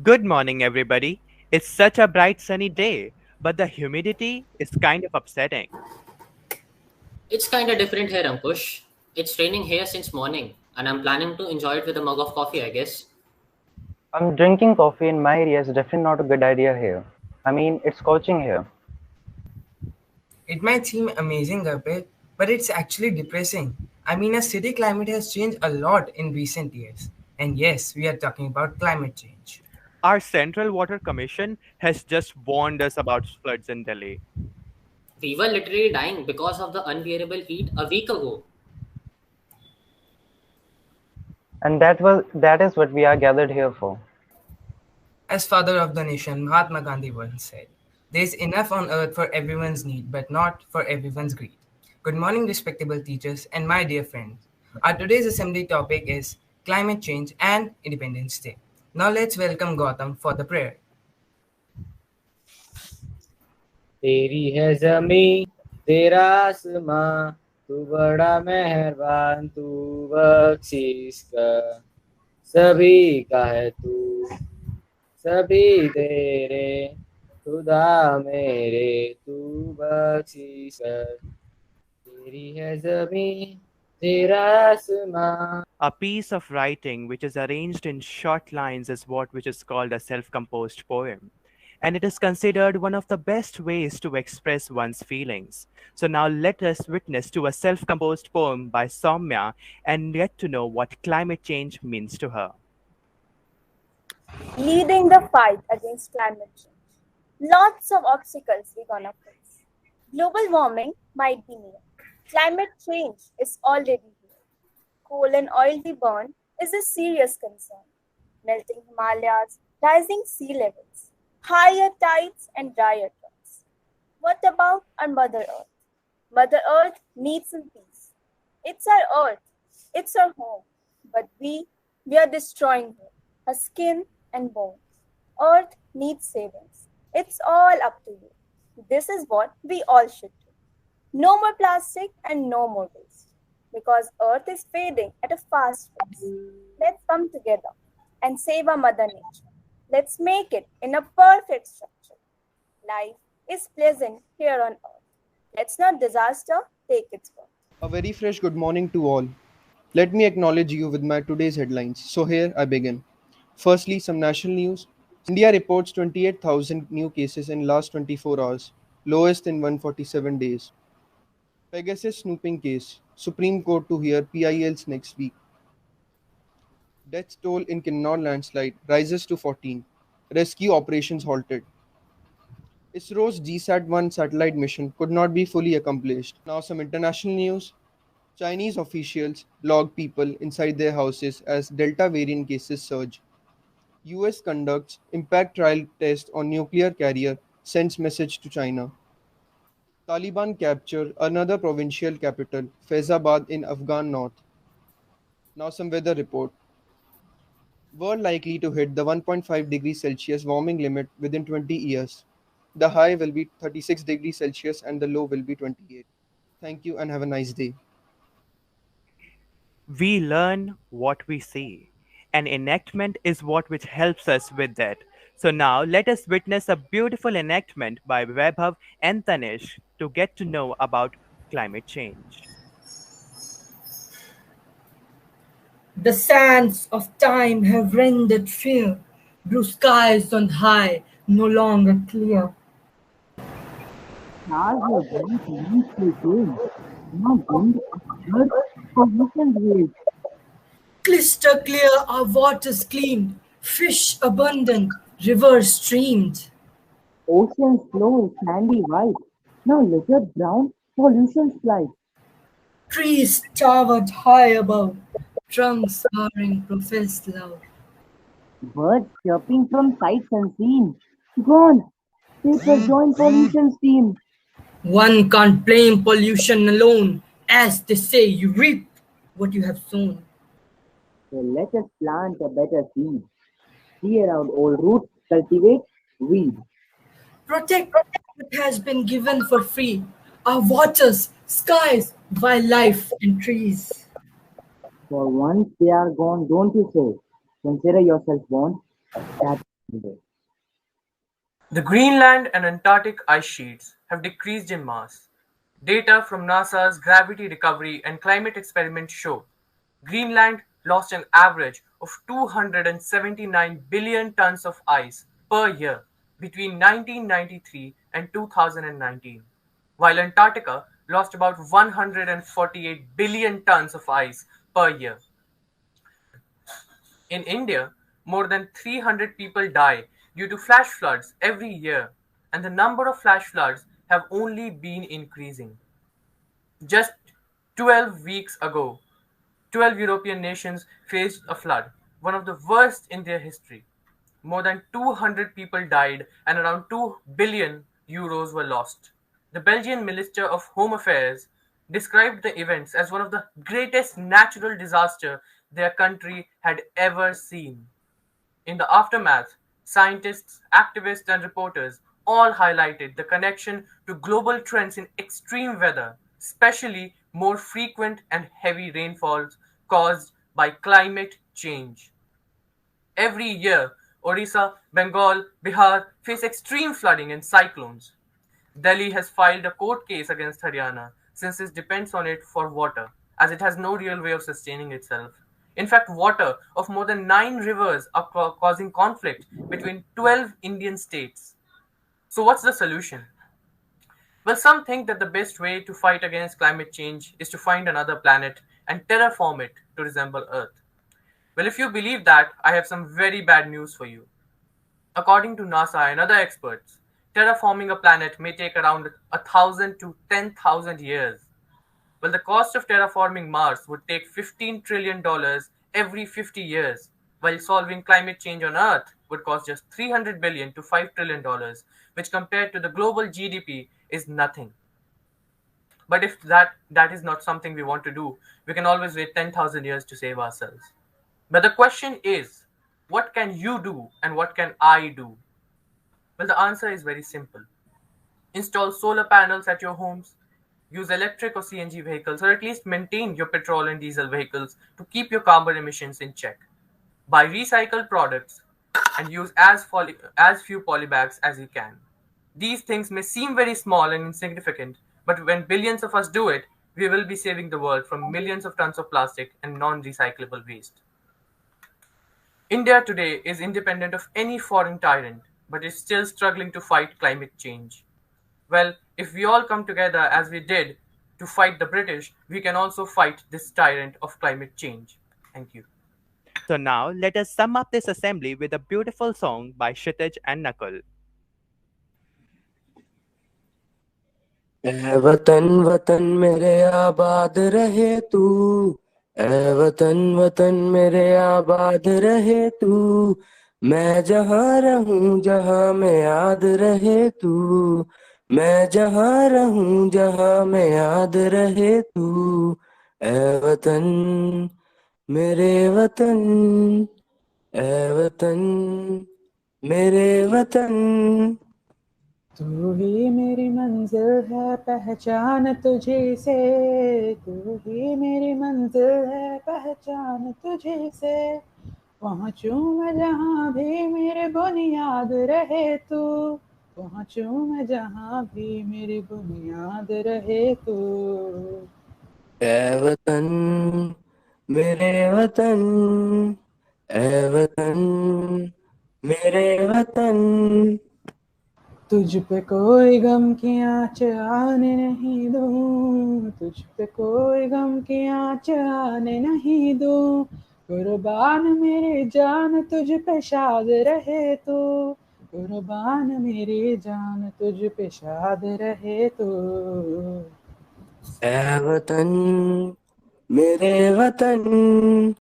Good morning, everybody. It's such a bright sunny day, but the humidity is kind of upsetting. It's kinda different here, Ankush. It's raining here since morning, and I'm planning to enjoy it with a mug of coffee, I guess. Drinking coffee in my area is definitely not a good idea here. I mean, it's scorching here. It might seem amazing a bit, but it's actually depressing. I mean, our city climate has changed a lot in recent years. And yes, we are talking about climate change. Our Central Water Commission has just warned us about floods in Delhi. We were literally dying because of the unbearable heat a week ago. And that is what we are gathered here for. As father of the nation, Mahatma Gandhi once said, there is enough on earth for everyone's need, but not for everyone's greed. Good morning, respectable teachers and my dear friends. Our today's assembly topic is climate change and Independence Day. Now let's welcome Gautam for the prayer. तेरी है जमी तेरा आसमां तू बड़ा मेहरबान तू बख्शीश का सभी का है तू सभी तेरे खुदा मेरे तू बख्शीश कर तेरी है जमी तेरा आसमां. A piece of writing which is arranged in short lines is what which is called a self-composed poem. And it is considered one of the best ways to express one's feelings. So now let us witness to a self-composed poem by Soumya and get to know what climate change means to her. Leading the fight against climate change. Lots of obstacles we're gonna face. Global warming might be near. Climate change is already here. Coal and oil we burn is a serious concern. Melting Himalayas, rising sea levels, higher tides and drier droughts. What about our Mother Earth? Mother Earth needs some peace. It's our earth, it's our home, but we are destroying her, her skin and bones. Earth needs savings. It's all up to you. This is what we all should do. No more plastic and no more waste. Because Earth is fading at a fast pace. Let's come together and save our Mother Nature. Let's make it in a perfect structure. Life is pleasant here on Earth. Let's not disaster take its birth. A very fresh good morning to all. Let me acknowledge you with my today's headlines. So here I begin. Firstly, some national news. India reports 28,000 new cases in last 24 hours, lowest in 147 days. Pegasus snooping case. Supreme Court to hear PILs next week. Death toll in Kinnaur landslide rises to 14. Rescue operations halted. ISRO's GSAT-1 satellite mission could not be fully accomplished. Now some international news. Chinese officials log people inside their houses as Delta variant cases surge. US conducts impact trial test on nuclear carrier, sends message to China. Taliban capture another provincial capital, Faizabad in Afghan north. Now some weather report. World likely to hit the 1.5 degrees Celsius warming limit within 20 years. The high will be 36 degrees Celsius and the low will be 28. Thank you and have a nice day. We learn what we see, and enactment is what which helps us with that. So now let us witness a beautiful enactment by Vaibhav and Tanish to get to know about climate change. The sands of time have rendered fair, blue skies on high, no longer clear. Stars were bright once they came, now dimmed obscured pollution rays. Crystal clear our waters gleamed, fish abundant, rivers streamed. Ocean's floor is sandy white, now littered brown, pollution's flight. Trees towered high above, trunks soaring professed love. Birds chirping from sights unseen. Gone, paper join pollution steam. One can't blame pollution alone, as they say you reap what you have sown. So let us plant a better seed. Clear out old roots, cultivate, weed. Protect what has been given for free, our waters, skies, wildlife and trees. For once they are gone, don't you say? Consider yourself born. That The Greenland and Antarctic ice sheets have decreased in mass. Data from NASA's Gravity Recovery and Climate Experiment show Greenland lost an average of 279 billion tons of ice per year between 1993 and 2019, while Antarctica lost about 148 billion tons of ice per year. In India, more than 300 people die due to flash floods every year, and the number of flash floods have only been increasing. Just 12 weeks ago, 12 European nations faced a flood, one of the worst in their history. More than 200 people died and around 2 billion euros were lost. The Belgian Minister of Home Affairs described the events as one of the greatest natural disaster their country had ever seen. In the aftermath, scientists, activists, and reporters all highlighted the connection to global trends in extreme weather, especially more frequent and heavy rainfalls caused by climate change. Every year, Odisha, Bengal, Bihar face extreme flooding and cyclones. Delhi has filed a court case against Haryana since it depends on it for water, as it has no real way of sustaining itself. In fact, water of more than 9 rivers are causing conflict between 12 Indian states. So, what's the solution? Well, some think that the best way to fight against climate change is to find another planet and terraform it to resemble Earth. Well, if you believe that, I have some very bad news for you. According to NASA and other experts, terraforming a planet may take around 1,000 to 10,000 years. Well, the cost of terraforming Mars would take $15 trillion every 50 years, while solving climate change on Earth would cost just $300 billion to $5 trillion, which compared to the global GDP is nothing. But if that is not something we want to do, we can always wait 10,000 years to save ourselves. But the question is, what can you do and what can I do? Well, the answer is very simple. Install solar panels at your homes, use electric or CNG vehicles, or at least maintain your petrol and diesel vehicles to keep your carbon emissions in check. Buy recycled products and use as few polybags as you can. These things may seem very small and insignificant, but when billions of us do it, we will be saving the world from millions of tons of plastic and non-recyclable waste. India today is independent of any foreign tyrant, but is still struggling to fight climate change. Well, if we all come together as we did to fight the British, we can also fight this tyrant of climate change. Thank you. So now let us sum up this assembly with a beautiful song by Kshitij and Nakul. ऐ वतन वतन मेरे आबाद रहे तू, ऐ वतन वतन मेरे आबाद रहे तू, मैं जहाँ रहूं जहाँ में याद रहे तू, मैं जहाँ रहूं जहाँ में याद रहे तू, ऐ वतन मेरे वतन, ऐ वतन मेरे वतन। तू ही मेरी मंजिल है पहचान तुझे से, तू ही मेरी मंजिल है पहचान तुझे से, पहुँचूं मैं जहाँ भी मेरे बुनियाद रहे तू, पहुँचूं मैं जहाँ भी मेरी बुनियाद रहे तू। ऐ वतन मेरे वतन, ऐ वतन मेरे वतन। तुझ पे कोई गम की आँच आने नहीं दूँ, तुझ पे कोई गम की आँच आने नहीं दूँ, कुर्बान मेरी जान तुझ पे शाद रहे तू, कुर्बान मेरी जान तुझ पे शाद रहे तू। ऐ वतन मेरे वतन,